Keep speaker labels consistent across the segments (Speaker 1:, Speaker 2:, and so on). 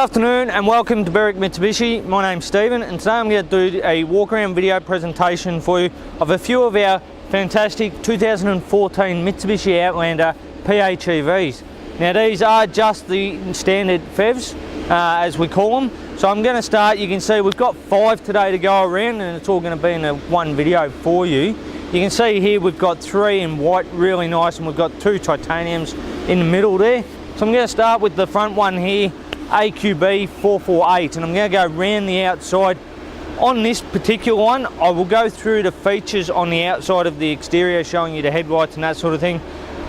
Speaker 1: afternoon and welcome to Berwick Mitsubishi. My name's Stephen and today I'm going to do a walk around video presentation for you of a few of our fantastic 2014 Mitsubishi Outlander PHEVs. Now these are just the standard PHEVs as we call them. So I'm going to start. You can see we've got 5 today to go around and it's all going to be in one video for you. You can see here we've got 3 in white, really nice, and we've got 2 titaniums in the middle there. So I'm going to start with the front one here, AQB 448, and I'm going to go round the outside. On this particular one, I will go through the features on the outside of the exterior, showing you the headlights and that sort of thing.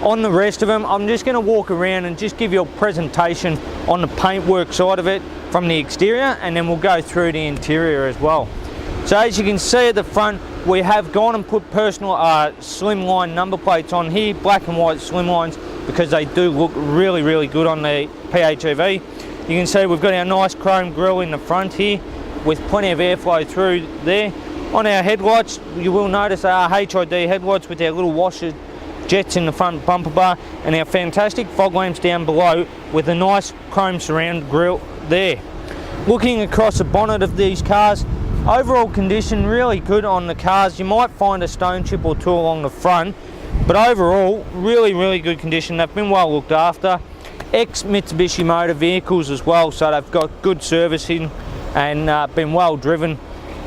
Speaker 1: On the rest of them, I'm just going to walk around and just give you a presentation on the paintwork side of it from the exterior, and then we'll go through the interior as well. So as you can see at the front, we have gone and put personal slimline number plates on here, black and white slimlines, because they do look really good on the PHEV. You can see we've got our nice chrome grille in the front here with plenty of airflow through there. On our headlights, you will notice our HID headlights with our little washer jets in the front bumper bar, and our fantastic fog lamps down below with a nice chrome surround grille there. Looking across the bonnet of these cars, overall condition really good on the cars. You might find a stone chip or 2 along the front, but overall really good condition. They've been well looked after. Ex-Mitsubishi motor vehicles as well, so they've got good servicing and been well driven.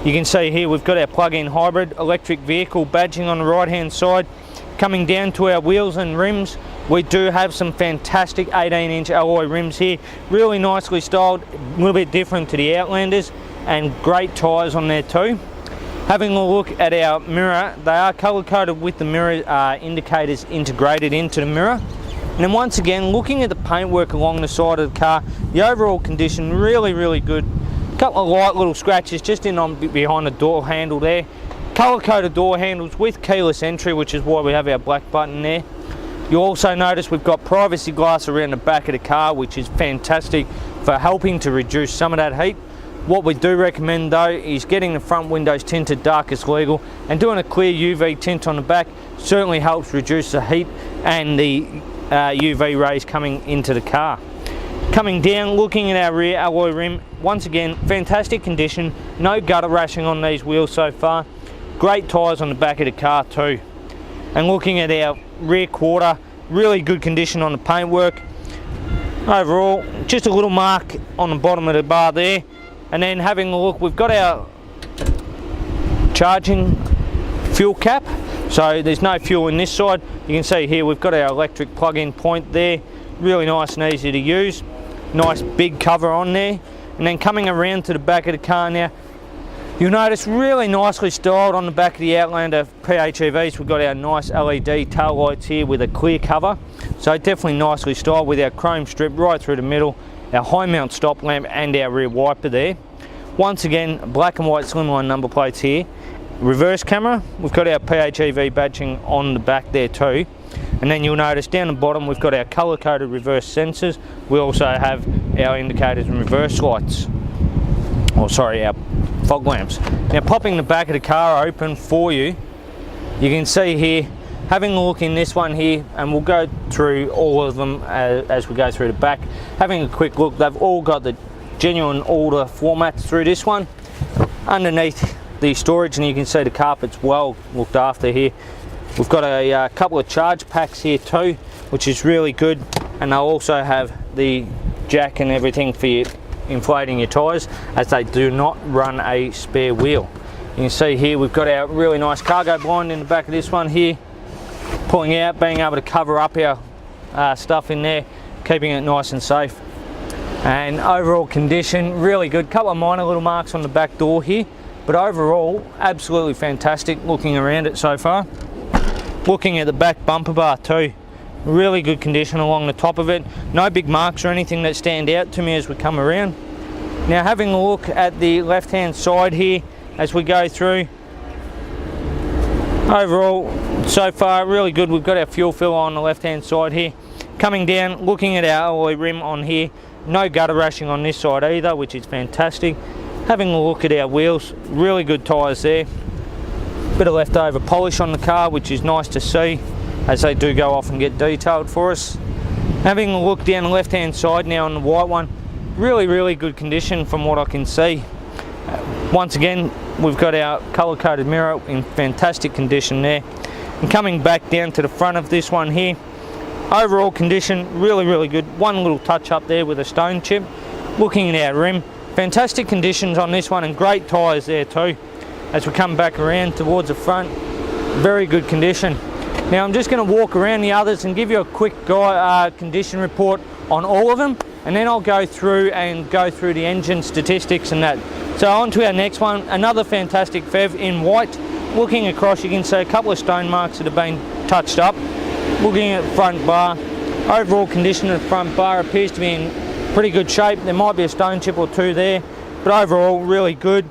Speaker 1: You can see here we've got our plug-in hybrid electric vehicle badging on the right hand side. Coming down to our wheels and rims, we do have some fantastic 18-inch alloy rims here, really nicely styled, a little bit different to the Outlanders, and great tyres on there too. Having a look at our mirror, they are colour coded with the mirror indicators integrated into the mirror. And then once again, looking at the paintwork along the side of the car, the overall condition really good. A couple of light little scratches just in on behind the door handle there. Colour coded door handles with keyless entry, which is why we have our black button there. You'll also notice we've got privacy glass around the back of the car, which is fantastic for helping to reduce some of that heat. What we do recommend though is getting the front windows tinted dark as legal, and doing a clear UV tint on the back certainly helps reduce the heat and the UV rays coming into the car. Coming down, looking at our rear alloy rim, once again fantastic condition, no gutter rashing on these wheels so far, great tyres on the back of the car too. And looking at our rear quarter, really good condition on the paintwork. Overall, just a little mark on the bottom of the bar there. And then having a look, we've got our charging fuel cap, so there's no fuel in this side. You can see here we've got our electric plug-in point there, really nice and easy to use. Nice big cover on there. And then coming around to the back of the car now, you'll notice really nicely styled on the back of the Outlander PHEVs. We've got our nice LED tail lights here with a clear cover, so definitely nicely styled with our chrome strip right through the middle, our high mount stop lamp and our rear wiper there. Once again, black and white slimline number plates here. Reverse camera, we've got our PHEV badging on the back there too. And then you'll notice down the bottom we've got our colour coded reverse sensors. We also have our indicators and reverse lights, or sorry, our fog lamps. Now popping the back of the car open for you, you can see here, having a look in this one here, and we'll go through all of them as we go through the back. Having a quick look, they've all got the genuine order formats through this one. Underneath the storage, and you can see the carpet's well looked after here. We've got a couple of charge packs here too, which is really good, and they'll also have the jack and everything for you inflating your tyres, as they do not run a spare wheel. You can see here we've got our really nice cargo blind in the back of this one here, pulling out, being able to cover up our stuff in there, keeping it nice and safe. And overall condition really good. Couple of minor little marks on the back door here, but overall absolutely fantastic looking around it so far. Looking at the back bumper bar too, really good condition along the top of it. No big marks or anything that stand out to me as we come around. Now having a look at the left hand side here as we go through, overall so far really good. We've got our fuel filler on the left hand side here. Coming down, looking at our alloy rim on here, no gutter rashing on this side either, which is fantastic. Having a look at our wheels, really good tyres there. Bit of leftover polish on the car, which is nice to see, as they do go off and get detailed for us. Having a look down the left hand side now on the white one, really good condition from what I can see. Once again, we've got our colour coded mirror in fantastic condition there. And coming back down to the front of this one here, overall condition really good. One little touch up there with a stone chip. Looking at our rim, fantastic conditions on this one and great tyres there too. As we come back around towards the front, very good condition. Now I'm just going to walk around the others and give you a quick condition report on all of them, and then I'll go through the engine statistics and that. So on to our next one, another fantastic PHEV in white. Looking across, you can see a couple of stone marks that have been touched up. Looking at the front bar, overall condition of the front bar appears to be in pretty good shape. There might be a stone chip or two there, but overall really good.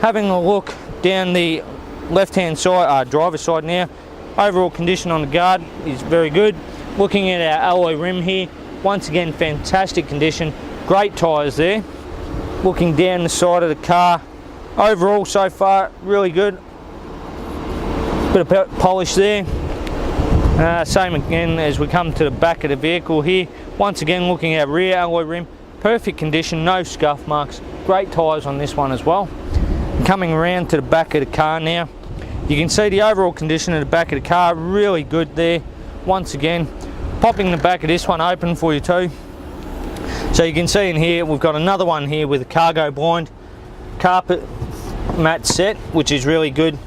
Speaker 1: Having a look down the left-hand side, driver's side now, overall condition on the guard is very good. Looking at our alloy rim here, once again fantastic condition, great tyres there. Looking down the side of the car, overall so far really good. Bit of polish there. Same again as we come to the back of the vehicle here. Once again looking at our rear alloy rim, perfect condition, no scuff marks, great tyres on this one as well. Coming around to the back of the car now, you can see the overall condition of the back of the car, really good there. Once again, popping the back of this one open for you too. So you can see in here, we've got another one here with a cargo blind, carpet mat set, which is really good.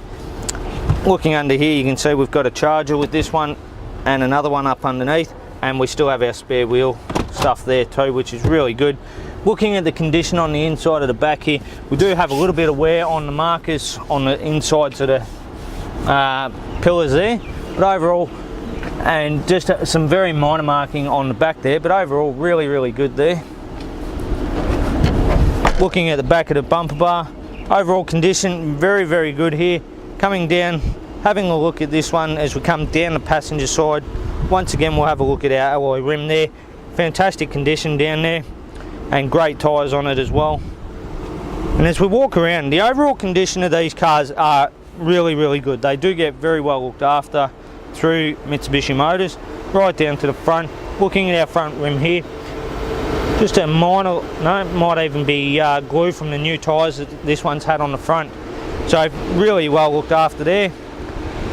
Speaker 1: Looking under here, you can see we've got a charger with this one and another one up underneath, and we still have our spare wheel stuff there too, which is really good. Looking at the condition on the inside of the back here, we do have a little bit of wear on the markers on the insides of the pillars there, but overall, and just some very minor marking on the back there, but overall really good there. Looking at the back of the bumper bar, overall condition very good here. Coming down, having a look at this one as we come down the passenger side, once again we'll have a look at our alloy rim there. Fantastic condition down there and great tyres on it as well. And as we walk around, the overall condition of these cars are really good. They do get very well looked after through Mitsubishi Motors. Right down to the front, looking at our front rim here, just a minor, might even be glue from the new tyres that this one's had on the front. So really well looked after there.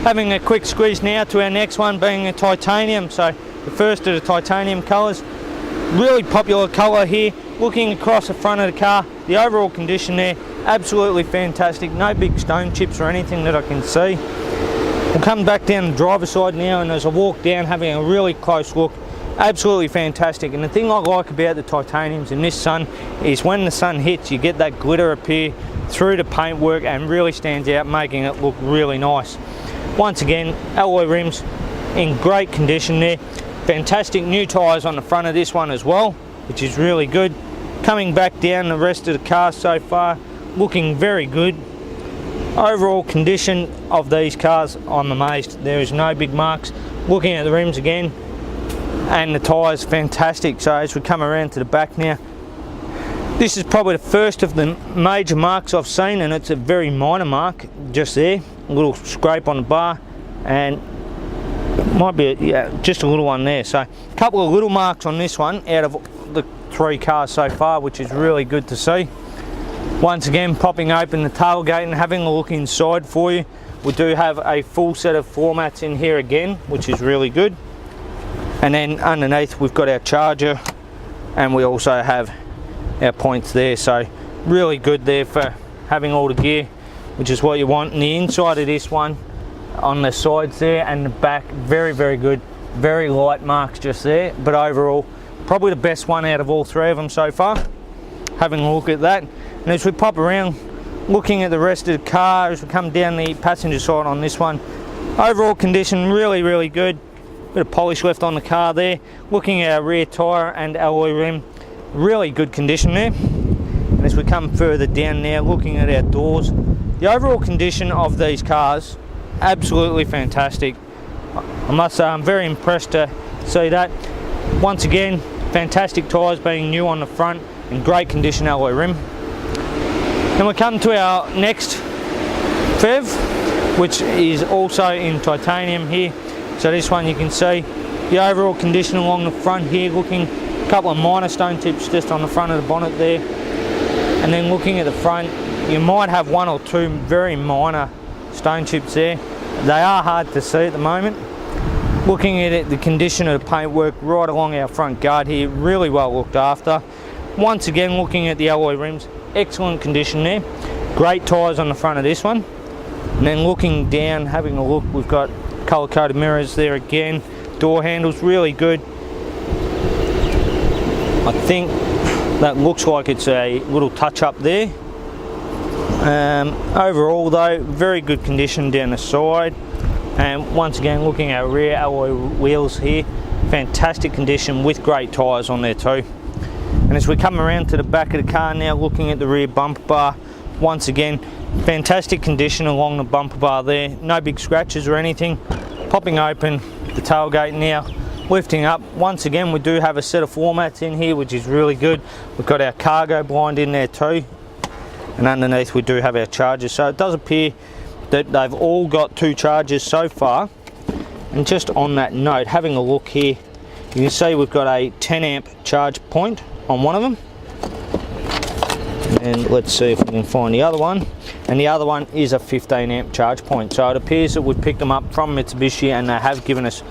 Speaker 1: Having a quick squeeze now to our next one, being a titanium. So the first of the titanium colours, really popular colour here. Looking across the front of the car, the overall condition there, absolutely fantastic. No big stone chips or anything that I can see. We'll come back down the driver's side now, and as I walk down, having a really close look, absolutely fantastic. And the thing I like about the titaniums in this sun is when the sun hits, you get that glitter appear through the paintwork and really stands out, making it look really nice. Once again, alloy rims in great condition there. Fantastic new tyres on the front of this one as well, which is really good. Coming back down the rest of the car so far, looking very good. Overall condition of these cars, I'm amazed. There is no big marks. Looking at the rims again, and the tyres, fantastic. So as we come around to the back now, this is probably the first of the major marks I've seen, and it's a very minor mark just there, a little scrape on the bar, and might be just a little one there. So a couple of little marks on this one out of the 3 cars so far, which is really good to see. Once again, popping open the tailgate and having a look inside for you. We do have a full set of floor mats in here again, which is really good. And then underneath we've got our charger, and we also have our points there. So really good there for having all the gear, which is what you want. And the inside of this one, on the sides there and the back, very good. Very light marks just there, but overall probably the best one out of all 3 of them so far. Having a look at that, and as we pop around, looking at the rest of the car, as we come down the passenger side on this one, overall condition really good. Bit of polish left on the car there. Looking at our rear tyre and alloy rim, really good condition there. And as we come further down now, looking at our doors, the overall condition of these cars, absolutely fantastic. I must say I'm very impressed to see that. Once again, fantastic tyres being new on the front and great condition alloy rim. Then we come to our next PHEV, which is also in titanium here. So this one you can see the overall condition along the front here, looking A couple of minor stone tips just on the front of the bonnet there. And then looking at the front, you might have one or two very minor stone chips there. They are hard to see at the moment. Looking at it, the condition of the paintwork right along our front guard here, really well looked after. Once again, looking at the alloy rims, excellent condition there. Great tyres on the front of this one. And then looking down, having a look, we've got colour-coded mirrors there again. Door handles, really good. I think that looks like it's a little touch-up there. Overall though, very good condition down the side. And once again, looking at rear alloy wheels here, fantastic condition with great tyres on there too. And as we come around to the back of the car now, looking at the rear bumper bar, once again, fantastic condition along the bumper bar there. No big scratches or anything. Popping open the tailgate now, lifting up. Once again, we do have a set of floor mats in here, which is really good. We've got our cargo blind in there too. And underneath we do have our chargers. So it does appear that they've all got 2 chargers so far. And just on that note, having a look here, you can see we've got a 10 amp charge point on one of them. And let's see if we can find the other one. And the other one is a 15 amp charge point. So it appears that we've picked them up from Mitsubishi and they have given us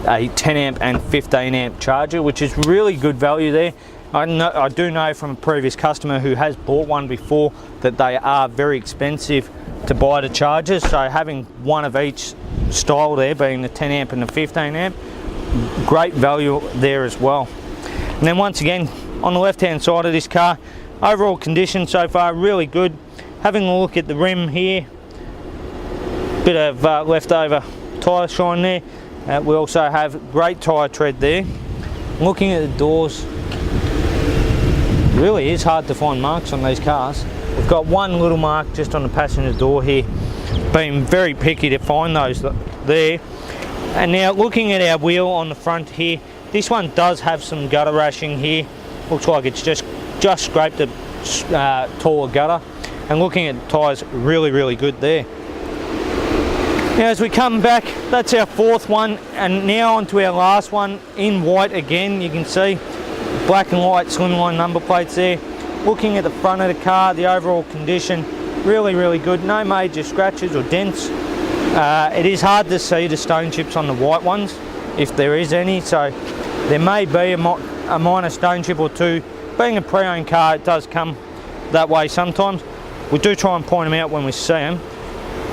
Speaker 1: a 10 amp and 15 amp charger, which is really good value there. I do know from a previous customer who has bought one before that they are very expensive to buy the chargers. So having one of each style there, being the 10 amp and the 15 amp, great value there as well. And then once again, on the left hand side of this car, overall condition so far really good. Having a look at the rim here, bit of leftover tyre shine there. We also have great tyre tread there. Looking at the doors, really is hard to find marks on these cars. We've got one little mark just on the passenger door here. Been very picky to find those there. And now looking at our wheel on the front here, this one does have some gutter rashing here. Looks like it's just scraped a taller gutter. And looking at the tyres, really good there. Now as we come back, that's our 4th one, and now onto our last one in white again. You can see black and white slimline number plates there. Looking at the front of the car, the overall condition, really good. No major scratches or dents. It is hard to see the stone chips on the white ones, if there is any, so there may be a minor stone chip or two. Being a pre-owned car, it does come that way sometimes. We do try and point them out when we see them.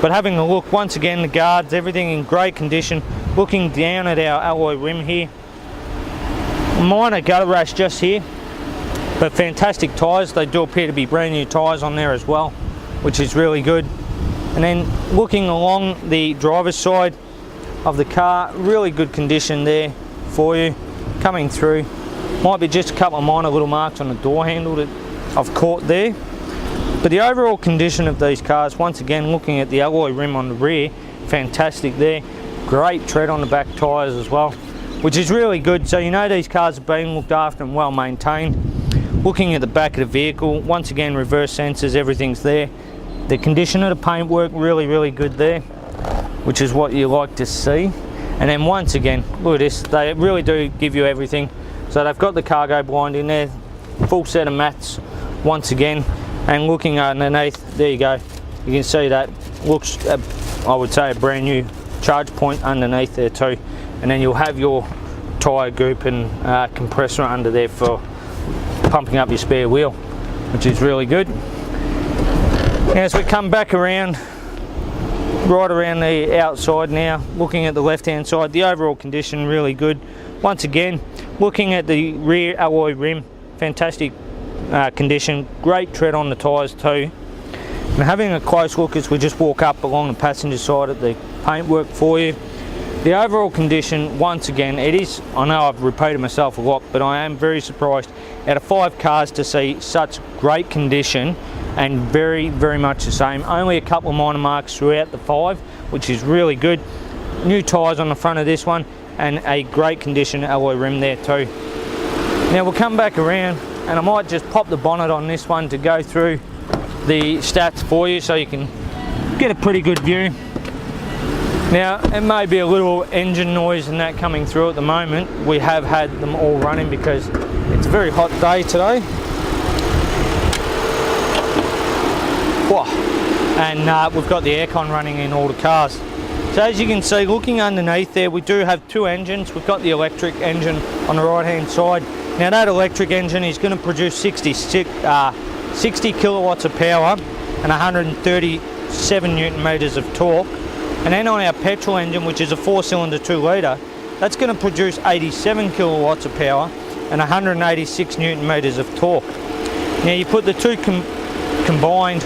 Speaker 1: But having a look, once again, the guards, everything in great condition. Looking down at our alloy rim here, minor gutter rash just here, but fantastic tyres. They do appear to be brand new tyres on there as well, which is really good. And then looking along the driver's side of the car, really good condition there for you. Coming through, might be just a couple of minor little marks on the door handle that I've caught there. But the overall condition of these cars, once again, looking at the alloy rim on the rear, fantastic there. Great tread on the back tyres as well, which is really good. So you know these cars are being looked after and well maintained. Looking at the back of the vehicle, once again, reverse sensors, everything's there. The condition of the paintwork, really good there, which is what you like to see. And then once again, look at this, they really do give you everything. So they've got the cargo blind in there, full set of mats once again. And looking underneath, there you go, you can see that looks, I would say, a brand new charge point underneath there too. And then you'll have your tyre goop and compressor under there for pumping up your spare wheel, which is really good. Now as we come back around, right around the outside now, looking at the left hand side, the overall condition really good. Once again, looking at the rear alloy rim, fantastic condition, great tread on the tyres too. And having a close look as we just walk up along the passenger side at the paintwork for you, the overall condition, once again, it is, I know I've repeated myself a lot, but I am very surprised out of 5 cars to see such great condition and very much the same. Only a couple of minor marks throughout the 5, which is really good. New tyres on the front of this one and a great condition alloy rim there too. Now we'll come back around and I might just pop the bonnet on this one to go through the stats for you so you can get a pretty good view. Now, it may be a little engine noise and that coming through at the moment. We have had them all running because it's a very hot day today. Whoa. And we've got the aircon running in all the cars. So as you can see, looking underneath there, we do have two engines. We've got the electric engine on the right hand side. Now that electric engine is going to produce 60 kilowatts of power and 137 newton meters of torque. And then on our petrol engine, which is a 4-cylinder 2 litre, that's going to produce 87 kilowatts of power and 186 newton meters of torque. Now you put the two combined,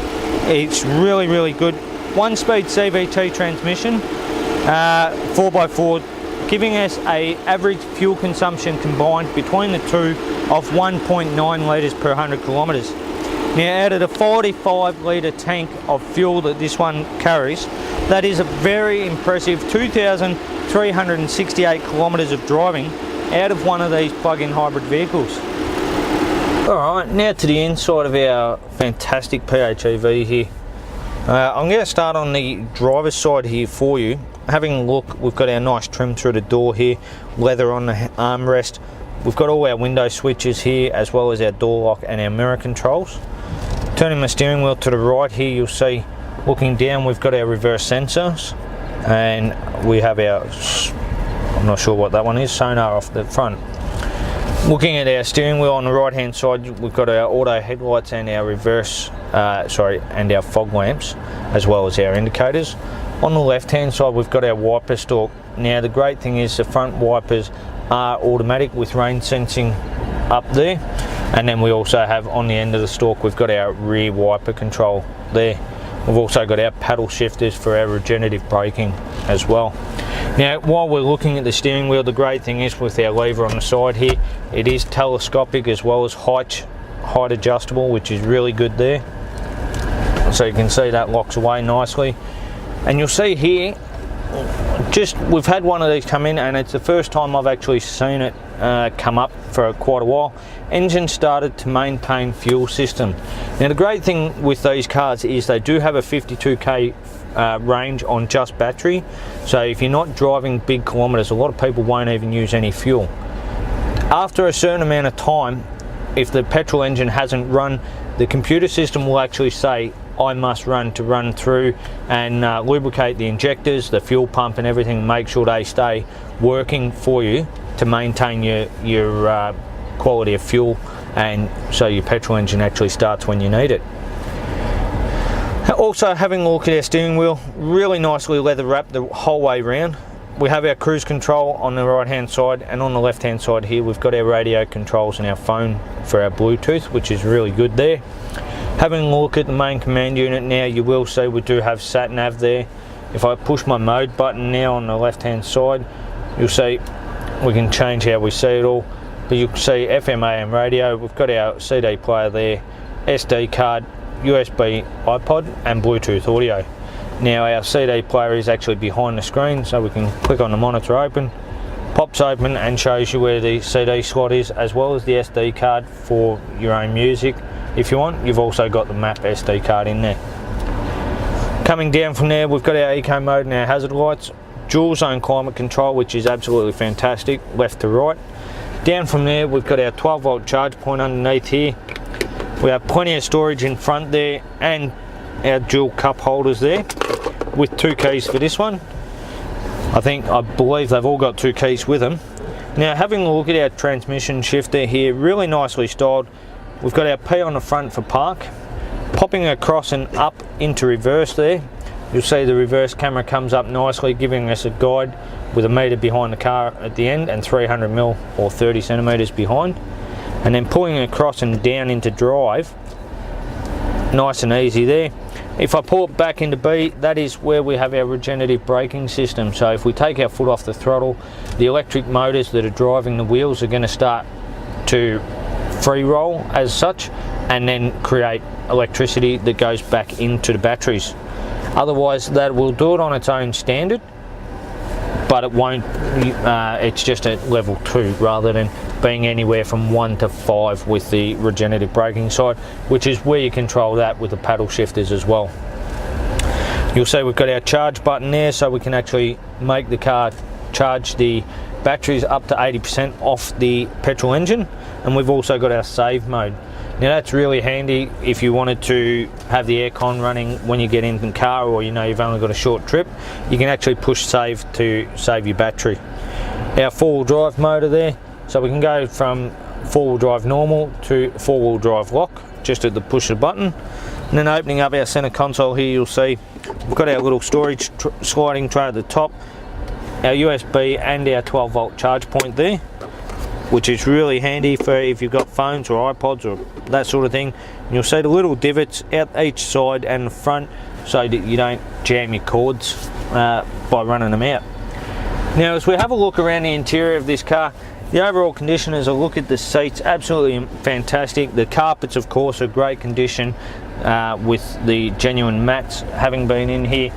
Speaker 1: it's really, really good. 1-speed CVT transmission, 4x4, giving us an average fuel consumption combined between the two of 1.9 litres per 100 kilometres. Now out of the 45 litre tank of fuel that this one carries, that is a very impressive 2,368 kilometres of driving out of one of these plug-in hybrid vehicles. Alright, now to the inside of our fantastic PHEV here. I'm going to start on the driver's side here for you. Having a look, we've got our nice trim through the door here, leather on the armrest. We've got all our window switches here, as well as our door lock and our mirror controls. Turning the steering wheel to the right here, you'll see, looking down, we've got our reverse sensors, and we have our, I'm not sure what that one is, sonar off the front. Looking at our steering wheel on the right hand side, we've got our auto headlights and our reverse, and our fog lamps, as well as our indicators. On the left hand side, we've got our wiper stalk. Now the great thing is the front wipers are automatic with rain sensing up there, and then we also have on the end of the stalk, we've got our rear wiper control there. We've also got our paddle shifters for our regenerative braking as well. Now while we're looking at the steering wheel, the great thing is with our lever on the side here, it is telescopic as well as height adjustable, which is really good there. So you can see that locks away nicely. And you'll see here, we've had one of these come in, and it's the first time I've actually seen it come up for quite a while. Engine started to maintain fuel system. Now the great thing with these cars is they do have a 52k range on just battery, so if you're not driving big kilometres, a lot of people won't even use any fuel. After a certain amount of time, if the petrol engine hasn't run, the computer system will actually say, I must run through and lubricate the injectors, the fuel pump and everything, make sure they stay working for you to maintain your quality of fuel, and so your petrol engine actually starts when you need it. Also, having a look at our steering wheel, really nicely leather wrapped the whole way around. We have our cruise control on the right hand side, and on the left hand side here we've got our radio controls and our phone for our Bluetooth, which is really good there. Having a look at the main command unit now, you will see we do have sat nav there. If I push my mode button now on the left hand side, you'll see we can change how we see it all. But you can see FM AM radio, we've got our CD player there, SD card, USB iPod and Bluetooth audio. Now our CD player is actually behind the screen, so we can click on the monitor open, pops open and shows you where the CD slot is, as well as the SD card for your own music. If you want, you've also got the map SD card in there. Coming down from there, we've got our eco mode and our hazard lights, dual zone climate control, which is absolutely fantastic, left to right. Down from there, we've got our 12-volt charge point underneath here. We have plenty of storage in front there, and our dual cup holders there with 2 keys for this one. I believe they've all got 2 keys with them. Now having a look at our transmission shifter here, really nicely styled. We've got our P on the front for park, popping across and up into reverse there. You'll see the reverse camera comes up nicely, giving us a guide with a metre behind the car at the end and 300mm or 30 centimetres behind. And then pulling across and down into drive, nice and easy there. If I pull it back into B, that is where we have our regenerative braking system. So if we take our foot off the throttle, the electric motors that are driving the wheels are going to start to free roll as such, and then create electricity that goes back into the batteries. Otherwise that will do it on its own standard, but it won't, it's just at level 2 rather than being anywhere from 1 to 5 with the regenerative braking side, which is where you control that with the paddle shifters as well. You'll see we've got our charge button there, so we can actually make the car charge the batteries up to 80% off the petrol engine, and we've also got our save mode. Now that's really handy if you wanted to have the aircon running when you get in the car, or you know you've only got a short trip. You can actually push save to save your battery. Our four-wheel drive motor there, so we can go from four-wheel drive normal to four-wheel drive lock just at the push of the button. And then opening up our center console here, you'll see we've got our little storage sliding tray at the top, our USB and our 12-volt charge point there, which is really handy for if you've got phones or iPods or that sort of thing. And you'll see the little divots out each side and the front so that you don't jam your cords by running them out. Now as we have a look around the interior of this car, the overall condition, as I look at the seats, absolutely fantastic. The carpets of course are great condition with the genuine mats having been in here.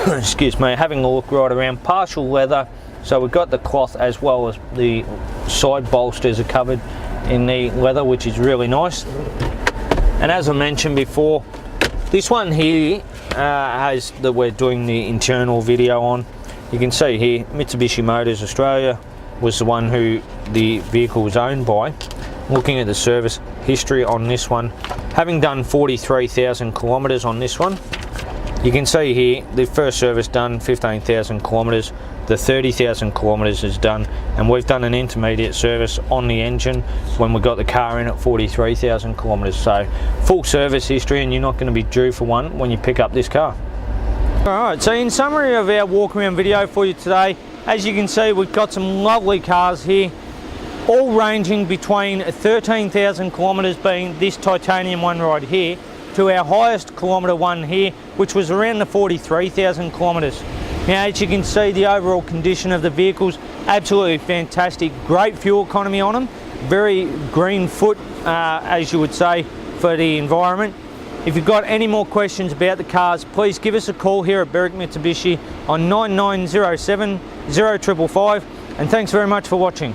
Speaker 1: Excuse me, having a look right around, partial leather, so we've got the cloth as well as the side bolsters are covered in the leather, which is really nice. And as I mentioned before, this one here has that we're doing the internal video on. You can see here Mitsubishi Motors Australia was the one who the vehicle was owned by. Looking at the service history on this one, having done 43,000 kilometers on this one, you can see here the first service done 15,000 kilometers, the 30,000 kilometers is done, and we've done an intermediate service on the engine when we got the car in at 43,000 kilometers. So full service history, and you're not going to be due for one when you pick up this car. Alright, so in summary of our walk around video for you today, as you can see we've got some lovely cars here, all ranging between 13,000 kilometers, being this titanium one right here, to our highest kilometre one here, which was around the 43,000 kilometres. Now as you can see, the overall condition of the vehicles, absolutely fantastic, great fuel economy on them, very green foot as you would say for the environment. If you've got any more questions about the cars, please give us a call here at Berwick Mitsubishi on 9907 0555, and thanks very much for watching.